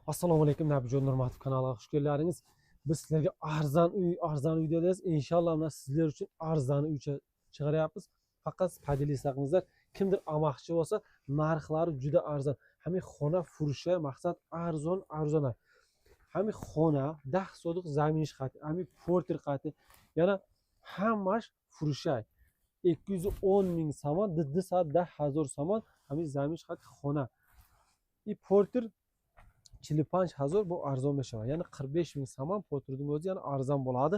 Assalomu alaykum Nabijon Nurmatov kanaliga xush keldilaringiz. Biz sizlarga arzon uy deymiz. Inshaalloh mana sizlar uchun arzon uy chiqaryapmiz. Faqat foydalansangiz, kimdir olmoqchi bo'lsa, narxlari juda arzon. Hamma xona furushi maqsad arzon. Hamma xona 10 sotix zamin qati, hamma porter qati. Yana hammash furushay. 210 ming somon, diddi soat 10,000 somon, hamma zamin qati xona. I porter 45,000 bu arzon bo'ladi. Ya'ni 45 ming somon po'tirning o'zi yana arzon bo'ladi.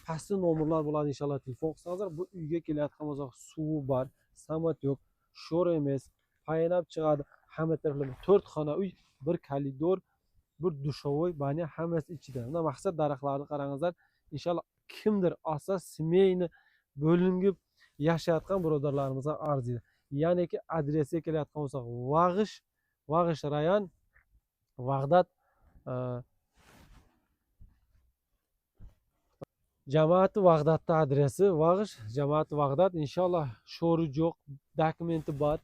Pastda nomerlar bo'ladi inshaalloh telefon qilsangizlar. Bu uyga kelayotgan bo'lsa suvi bor, samolyot yo'q, sho'r emas, paynab chiqadi. Hamma taraflama 4 xona uy, bir koridor, bir dushovoy, bani hammasi ichida. Mana maqsad daraxtlarni qarangizlar. Inshaalloh kimdir olsa semeyni bo'linib yashayotgan birodarlarimizga arziydi. Ya'niki adresiga kelayotgan bo'lsa Vag'ish rayon Vag'dod jamoati Vag'dodda adresi Vag'ish jamoati Vag'dod. Inshaalloh sho'ri yo'q, dokumenti bor.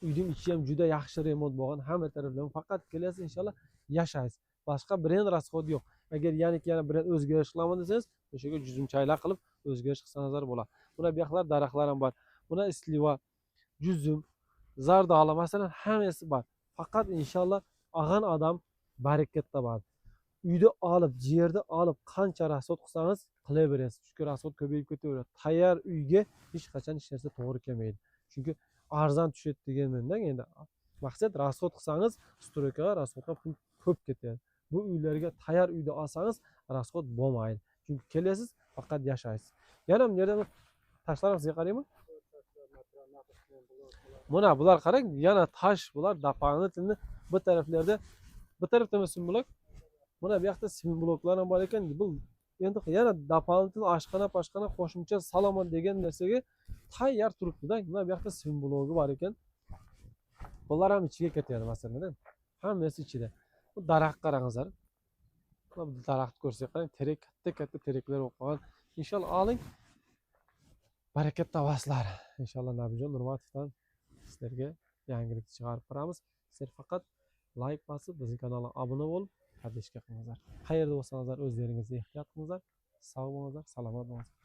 Uyning ichi ham juda yaxshi remont bo'lgan, hamma taraflama faqat kelasiz inshaalloh yashaysiz. Boshqa brend rasxod yo'q. Agar yana brend o'zgarish qilaman desangiz, o'shaga juzumchaylar qilib o'zgarish qilsangiz bo'ladi. Buna bu yoqlar daraxtlar ham bor. Buna isliva, juzum, zardoli masalan hammasi bor. Faqat inshaalloh olgan odam barakat topadi. Uyda olib, yerda olib qancha rasxod qilsangiz qilaverasiz. Chunki rasxod ko'payib ketaveradi. Tayyor uyga hech qachon hech narsa to'g'ri kelmaydi. Chunki arzon tushadi deganman-da endi. Maqsad rasxod qilsangiz, stroykaga rasxodga pul ko'p ketadi. Bu uylarga tayyor uyda olsangiz rasxod bo'lmaydi. Chunki kelasiz, faqat yashaysiz. Yana bu yerda tashlaringizga qaraymi? Mana bular qarang, yana tosh bular doполнительно bu taraflarda sim blok. Mana bu yoqda sim bloklar ham bor ekan. Bu endi yana doполнительно oshxona qo'shimcha salomon degan narsaga tayyor turibdi-da. Mana bu yoqda sim blogi bor ekan. Bular ham ichiga ketadi masalan. Hammasi ichida. Bu daraxt qarangizlar. Bu daraxt ko'rsak qarang, terak katta teraklar bo'lib qolgan. Inshaalloh oling. Barakat topasizlar. Inshaalloh Nabijon Nurmatovdan sizlarga yangilik chiqarib beramiz. Sizlar faqat like bosib, bizning kanalga obuna bo'lib, podpishka qilingizlar. Qayerda bo'lsangizlar o'zlaringizni ehtiyot qilingizlar. Sog' bo'lingizlar, salomat bo'lingizlar.